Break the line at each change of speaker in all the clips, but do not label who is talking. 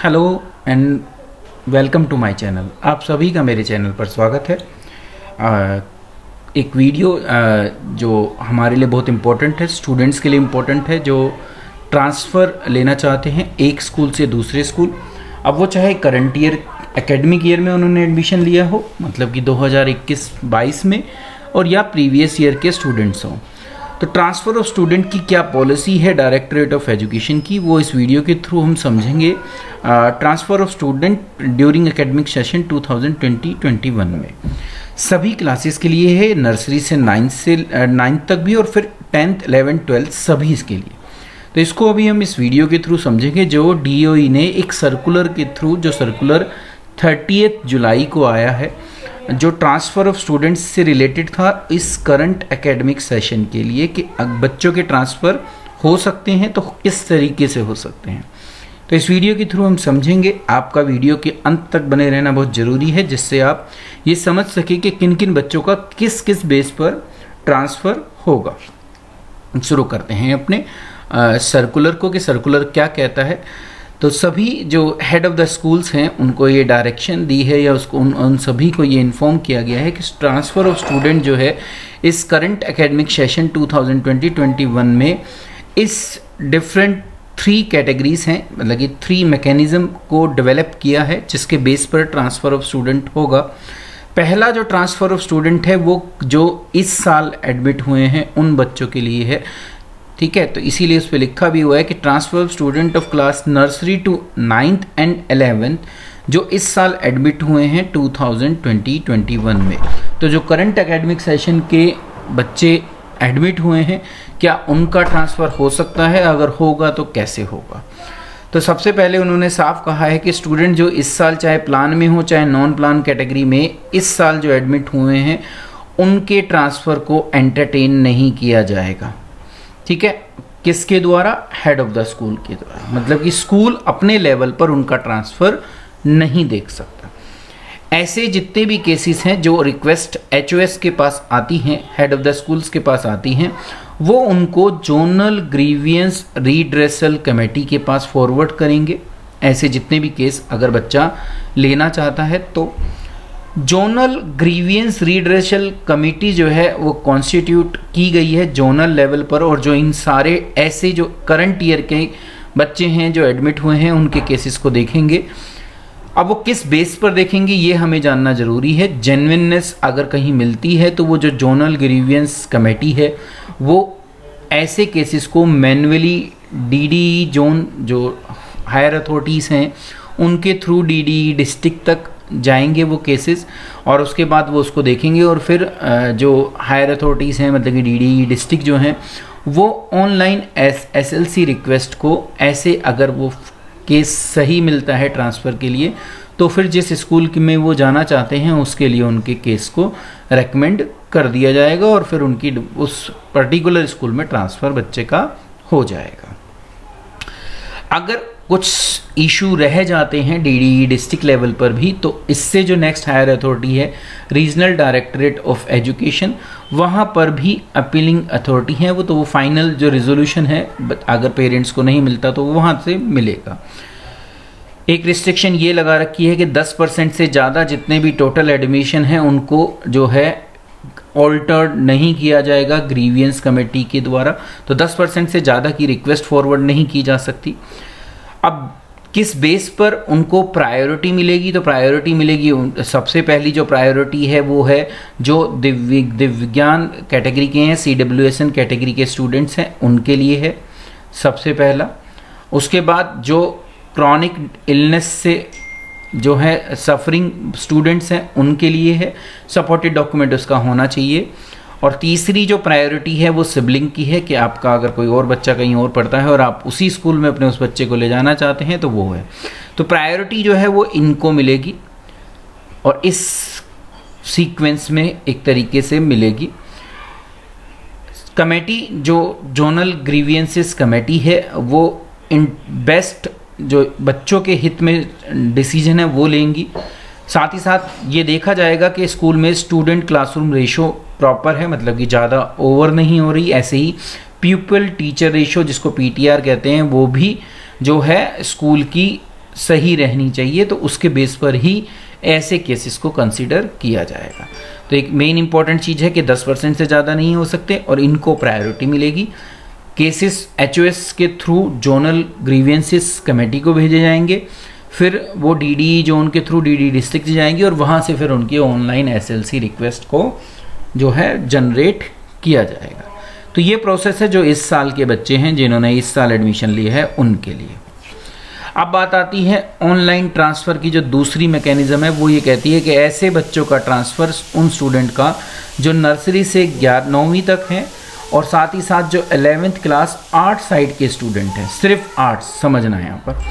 Hello and welcome to my channel. आप सभी का मेरे चैनल पर स्वागत है। एक वीडियो जो हमारे लिए बहुत इम्पोर्टेंट है, स्टूडेंट्स के लिए इम्पोर्टेंट है जो ट्रांसफ़र लेना चाहते हैं एक स्कूल से दूसरे स्कूल। अब वो चाहे करंट ईयर एकेडमिक ईयर में उन्होंने एडमिशन लिया हो, मतलब कि 2021-22 में, और या प्रीवियस ईयर के स्टूडेंट्स हों, तो ट्रांसफ़र ऑफ स्टूडेंट की क्या पॉलिसी है डायरेक्टरेट ऑफ एजुकेशन की, वो इस वीडियो के थ्रू हम समझेंगे। Transfer of student during academic session 2020-21 में सभी क्लासेस के लिए है, नर्सरी से 9th तक भी, और फिर 10th, 11th, 12th सभी इसके लिए। तो इसको अभी हम इस वीडियो के थ्रू समझेंगे, जो DOE ने एक सर्कुलर के थ्रू, जो सर्कुलर 30 जुलाई को आया है, जो ट्रांसफ़र ऑफ स्टूडेंट्स से रिलेटेड था इस करंट एकेडमिक सेशन के लिए, कि बच्चों के ट्रांसफ़र हो सकते हैं तो किस तरीके से हो सकते हैं। तो इस वीडियो के थ्रू हम समझेंगे। आपका वीडियो के अंत तक बने रहना बहुत ज़रूरी है, जिससे आप ये समझ सकें कि किन किन बच्चों का किस किस बेस पर ट्रांसफ़र होगा। शुरू करते हैं अपने सर्कुलर को, कि सर्कुलर क्या कहता है। तो सभी जो हेड ऑफ़ द स्कूल्स हैं उनको ये डायरेक्शन दी है, या उसको उन सभी को ये इन्फॉर्म किया गया है कि ट्रांसफ़र ऑफ स्टूडेंट जो है इस करंट एकेडमिक सेशन 2020-21 में इस डिफरेंट 3 कैटेगरीज हैं, मतलब कि 3 मैकेनिज़्म को डेवलप किया है जिसके बेस पर ट्रांसफ़र ऑफ स्टूडेंट होगा। पहला जो ट्रांसफ़र ऑफ स्टूडेंट है वो जो इस साल एडमिट हुए हैं उन बच्चों के लिए है, ठीक है। तो इसीलिए उस पर लिखा भी हुआ है कि transfer of student of class nursery to 9th and 11th जो इस साल एडमिट हुए हैं 2020-21 में। तो जो करंट एकेडमिक सेशन के बच्चे एडमिट हुए हैं, क्या उनका ट्रांसफ़र हो सकता है? अगर होगा तो कैसे होगा? तो सबसे पहले उन्होंने साफ कहा है कि स्टूडेंट जो इस साल चाहे प्लान में हो चाहे नॉन प्लान कैटेगरी में इस साल जो एडमिट हुए हैं उनके ट्रांसफ़र को एंटरटेन नहीं किया जाएगा, ठीक है। किसके द्वारा? हेड ऑफ़ द स्कूल के द्वारा, मतलब कि स्कूल अपने लेवल पर उनका ट्रांसफ़र नहीं देख सकता। ऐसे जितने भी केसेस हैं जो रिक्वेस्ट HOS के पास आती हैं, हेड ऑफ़ द स्कूल्स के पास आती हैं, वो उनको जोनल ग्रीवियंस रीड्रेसल कमेटी के पास फॉरवर्ड करेंगे। ऐसे जितने भी केस अगर बच्चा लेना चाहता है तो जोनल ग्रीवियंस रीड्रेसल कमेटी जो है वो कॉन्स्टिट्यूट की गई है जोनल लेवल पर, और जो इन सारे ऐसे जो करंट ईयर के बच्चे हैं जो एडमिट हुए हैं उनके केसेस को देखेंगे। अब वो किस बेस पर देखेंगे ये हमें जानना ज़रूरी है। जेन्युइननेस अगर कहीं मिलती है तो वो जो जोनल ग्रीवियंस कमेटी है वो ऐसे केसेस को मैन्युअली DDE जोन जो हायर अथॉरिटीज़ हैं उनके थ्रू DDE डिस्ट्रिक्ट तक जाएंगे वो केसेस, और उसके बाद वो उसको देखेंगे, और फिर जो हायर अथॉरिटीज़ हैं, मतलब कि DDE डिस्ट्रिक्ट जो हैं, वो ऑनलाइन SLC रिक्वेस्ट को, ऐसे अगर वो केस सही मिलता है ट्रांसफ़र के लिए, तो फिर जिस स्कूल में वो जाना चाहते हैं उसके लिए उनके केस को रेकमेंड कर दिया जाएगा, और फिर उनकी उस पर्टिकुलर स्कूल में ट्रांसफ़र बच्चे का हो जाएगा। अगर कुछ इशू रह जाते हैं DDE डिस्ट्रिक्ट लेवल पर भी, तो इससे जो नेक्स्ट हायर अथॉरिटी है रीजनल डायरेक्टरेट ऑफ एजुकेशन, वहाँ पर भी अपीलिंग अथॉरिटी है वो, तो वो फाइनल जो रिजोल्यूशन है अगर पेरेंट्स को नहीं मिलता तो वो वहाँ से मिलेगा। एक रिस्ट्रिक्शन ये लगा रखी है कि 10% से ज़्यादा जितने भी टोटल एडमिशन हैं उनको जो है ऑल्टर्ड नहीं किया जाएगा ग्रीवियंस कमेटी के द्वारा, तो 10% से ज़्यादा की रिक्वेस्ट फॉरवर्ड नहीं की जा सकती। अब किस बेस पर उनको प्रायोरिटी मिलेगी? तो प्रायोरिटी मिलेगी, सबसे पहली जो प्रायोरिटी है वो है जो दिव्यांग कैटेगरी के हैं, CWSN कैटेगरी के स्टूडेंट्स हैं उनके लिए है सबसे पहला। उसके बाद जो क्रॉनिक इलनेस से जो है सफरिंग स्टूडेंट्स हैं उनके लिए है, सपोर्टेड डॉक्यूमेंट उसका होना चाहिए। और तीसरी जो प्रायोरिटी है वो सिबलिंग की है, कि आपका अगर कोई और बच्चा कहीं और पढ़ता है और आप उसी स्कूल में अपने उस बच्चे को ले जाना चाहते हैं तो वो है। तो प्रायोरिटी जो है वो इनको मिलेगी, और इस सीक्वेंस में एक तरीके से मिलेगी। कमेटी जो जोनल ग्रीवियंसेस कमेटी है वो इन बेस्ट जो बच्चों के हित में डिसीजन है वो लेंगी। साथ ही साथ ये देखा जाएगा कि स्कूल में स्टूडेंट क्लासरूम रेशो प्रॉपर है, मतलब कि ज़्यादा ओवर नहीं हो रही। ऐसे ही प्यूपल टीचर रेशो जिसको PTR कहते हैं वो भी जो है स्कूल की सही रहनी चाहिए, तो उसके बेस पर ही ऐसे केसेस को कंसीडर किया जाएगा। तो एक मेन इंपॉर्टेंट चीज़ है कि 10% से ज़्यादा नहीं हो सकते और इनको प्रायोरिटी मिलेगी। केसेस एचओएस के थ्रू जोनल ग्रीवियंसेस कमेटी को भेजे जाएंगे, फिर वो डीडी जोन के थ्रू डीडी डिस्ट्रिक्ट जाएंगे और वहाँ से फिर उनकी ऑनलाइन एसएलसी रिक्वेस्ट को जो है जनरेट किया जाएगा। तो ये प्रोसेस है जो इस साल के बच्चे हैं जिन्होंने इस साल एडमिशन लिया है उनके लिए। अब बात आती है ऑनलाइन ट्रांसफ़र की। जो दूसरी मैकेनिज़्म है वो ये कहती है कि ऐसे बच्चों का ट्रांसफ़र उन स्टूडेंट का जो नर्सरी से 9वीं तक हैं और साथ ही साथ जो 11th क्लास आर्ट साइड के स्टूडेंट हैं, सिर्फ आर्ट्स समझना है यहाँ पर,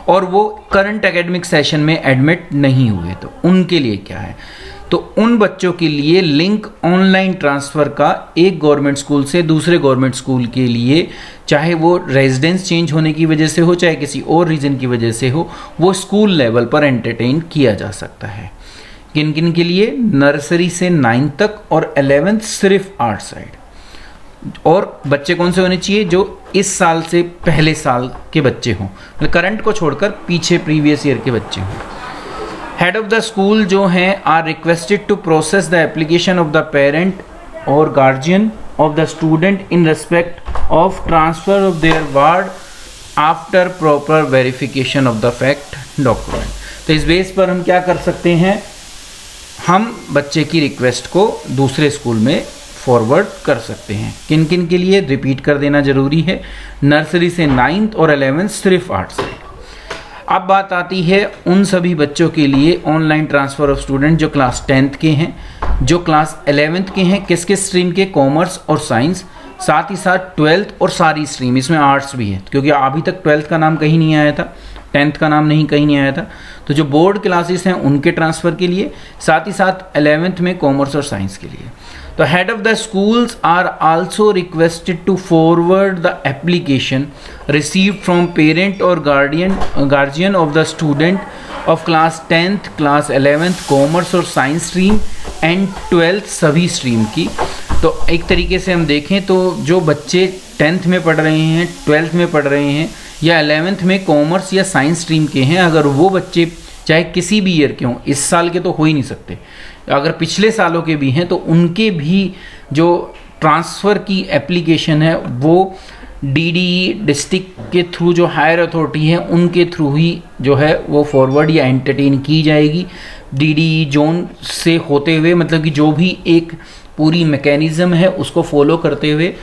और वो करंट एकेडमिक सेशन में एडमिट नहीं हुए, तो उनके लिए क्या है। तो उन बच्चों के लिए लिंक ऑनलाइन ट्रांसफ़र का एक गवर्नमेंट स्कूल से दूसरे गवर्नमेंट स्कूल के लिए, चाहे वो रेजिडेंस चेंज होने की वजह से हो चाहे किसी और रीज़न की वजह से हो, वो स्कूल लेवल पर एंटरटेन किया जा सकता है। किन किन के लिए? नर्सरी से 9 तक और 11th सिर्फ आर्ट साइड। और बच्चे कौन से होने चाहिए? जो इस साल से पहले साल के बच्चे हों, मतलब करंट को छोड़कर पीछे प्रीवियस ईयर के बच्चे हों। हेड ऑफ द स्कूल जो हैं are requested to process the application of the parent और guardian of the student in respect of transfer of their ward after proper verification of the fact document. तो इस base पर हम क्या कर सकते हैं, हम बच्चे की रिक्वेस्ट को दूसरे स्कूल में फॉरवर्ड कर सकते हैं। किन किन के लिए रिपीट कर देना जरूरी है, नर्सरी से 9th और 11th सिर्फ आर्ट से। अब बात आती है उन सभी बच्चों के लिए ऑनलाइन ट्रांसफ़र ऑफ स्टूडेंट जो क्लास 10th के हैं, जो क्लास 11th के हैं, किस किस स्ट्रीम के, कॉमर्स और साइंस, साथ ही साथ 12th और सारी स्ट्रीम, इसमें आर्ट्स भी है, क्योंकि अभी तक 12th का नाम कहीं नहीं आया था, 10th का नाम कहीं नहीं आया था। तो जो बोर्ड क्लासेस हैं उनके ट्रांसफ़र के लिए, साथ ही साथ 11th में कॉमर्स और साइंस के लिए। तो head of the schools are also requested to forward the application received from parent और guardian of the student of class 10th, class 11th, commerce और साइंस स्ट्रीम एंड 12th सभी stream की। तो एक तरीके से हम देखें तो जो बच्चे 10th में पढ़ रहे हैं, 12th में पढ़ रहे हैं या 11th में कॉमर्स या साइंस स्ट्रीम के हैं, अगर वो बच्चे चाहे किसी भी ईयर के हों, इस साल के तो हो ही नहीं सकते, अगर पिछले सालों के भी हैं, तो उनके भी जो ट्रांसफ़र की एप्लीकेशन है वो डीडी डिस्ट्रिक्ट के थ्रू, जो हायर अथॉरिटी है उनके थ्रू ही जो है वो फॉरवर्ड या एंटरटेन की जाएगी। डीडी जोन से होते हुए, मतलब कि जो भी एक पूरी मैकेनिज़्म है उसको फॉलो करते हुए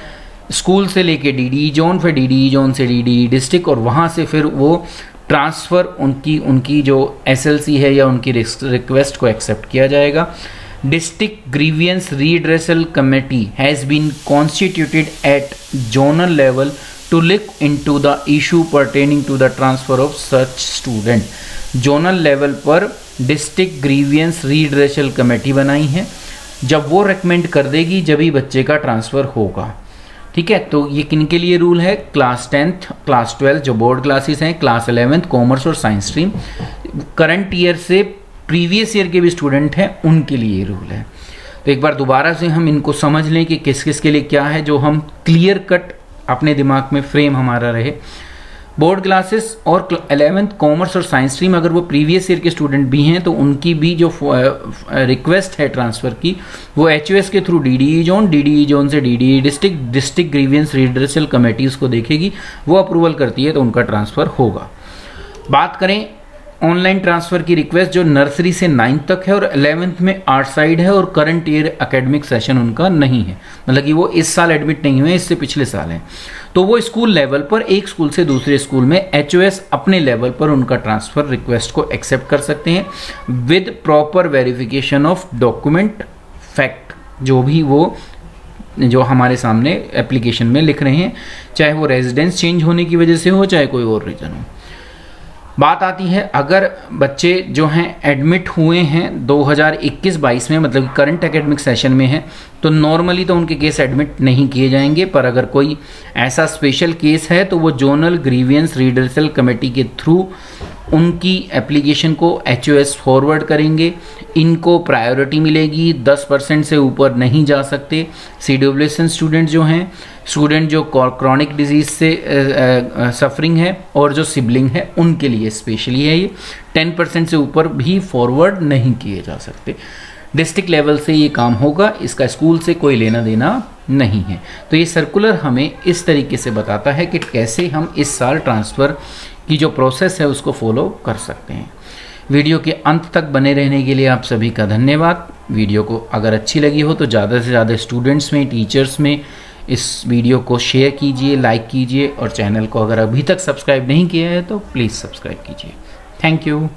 स्कूल से लेके डीडी जोन, फिर डीडी जोन से डीडी डिस्ट्रिक्ट, और वहाँ से फिर वो ट्रांसफ़र उनकी जो एसएलसी है या उनकी रिक्वेस्ट को एक्सेप्ट किया जाएगा। District grievance redressal committee has been constituted at zonal level to look into the issue pertaining to the transfer of such student. Zonal level पर डिस्ट्रिक्ट ग्रीवियंस रीड्रेसल कमेटी बनाई है, जब वो रेकमेंड कर देगी जब ही बच्चे का ट्रांसफ़र होगा। ठीक है, तो ये किन के लिए रूल है? क्लास 10th, क्लास 12 जो बोर्ड क्लासेस हैं, क्लास 11th कॉमर्स और साइंस स्ट्रीम, करंट ईयर से प्रीवियस ईयर के भी स्टूडेंट हैं उनके लिए ये रूल है। तो एक बार दोबारा से हम इनको समझ लें कि किस किस के लिए क्या है, जो हम क्लियर कट अपने दिमाग में फ्रेम हमारा रहे। बोर्ड क्लासेस और 11th कॉमर्स और साइंस स्ट्रीम, अगर वो प्रीवियस ईयर के स्टूडेंट भी हैं तो उनकी भी जो रिक्वेस्ट है ट्रांसफ़र की वो एचओएस के थ्रू डीडी जोन से DD district grievance redressal committee उसको देखेगी, वो अप्रूवल करती है तो उनका ट्रांसफ़र होगा। बात करें ऑनलाइन ट्रांसफ़र की रिक्वेस्ट जो नर्सरी से 9th तक है और 11th में आर्ट साइड है और करंट ईयर एकेडमिक सेशन उनका नहीं है, मतलब कि वो इस साल एडमिट नहीं हुए, इससे पिछले साल हैं, तो वो स्कूल लेवल पर एक स्कूल से दूसरे स्कूल में एचओएस अपने लेवल पर उनका ट्रांसफ़र रिक्वेस्ट को एक्सेप्ट कर सकते हैं with proper verification of document fact, जो भी वो जो हमारे सामने एप्लीकेशन में लिख रहे हैं, चाहे वो रेजिडेंस चेंज होने की वजह से हो चाहे कोई और रीज़न हो। बात आती है अगर बच्चे जो हैं एडमिट हुए हैं 2021-22 में, मतलब करंट एकेडमिक सेशन में हैं, तो नॉर्मली तो उनके केस एडमिट नहीं किए जाएंगे, पर अगर कोई ऐसा स्पेशल केस है तो वो जोनल ग्रीवियंस रिड्रेसल कमेटी के थ्रू उनकी एप्लीकेशन को एचओएस फॉरवर्ड करेंगे। इनको प्रायोरिटी मिलेगी, 10% से ऊपर नहीं जा सकते। CWSN स्टूडेंट जो हैं, स्टूडेंट जो क्रॉनिक डिजीज़ से सफरिंग है और जो सिबलिंग है, उनके लिए स्पेशली है ये। 10% से ऊपर भी फॉरवर्ड नहीं किए जा सकते। डिस्ट्रिक्ट लेवल से ये काम होगा, इसका स्कूल से कोई लेना देना नहीं है। तो ये सर्कुलर हमें इस तरीके से बताता है कि कैसे हम इस साल ट्रांसफ़र की जो प्रोसेस है उसको फॉलो कर सकते हैं। वीडियो के अंत तक बने रहने के लिए आप सभी का धन्यवाद। वीडियो को अगर अच्छी लगी हो तो ज़्यादा से ज़्यादा स्टूडेंट्स में, टीचर्स में इस वीडियो को शेयर कीजिए, लाइक कीजिए, और चैनल को अगर अभी तक सब्सक्राइब नहीं किया है तो प्लीज़ सब्सक्राइब कीजिए। Thank you.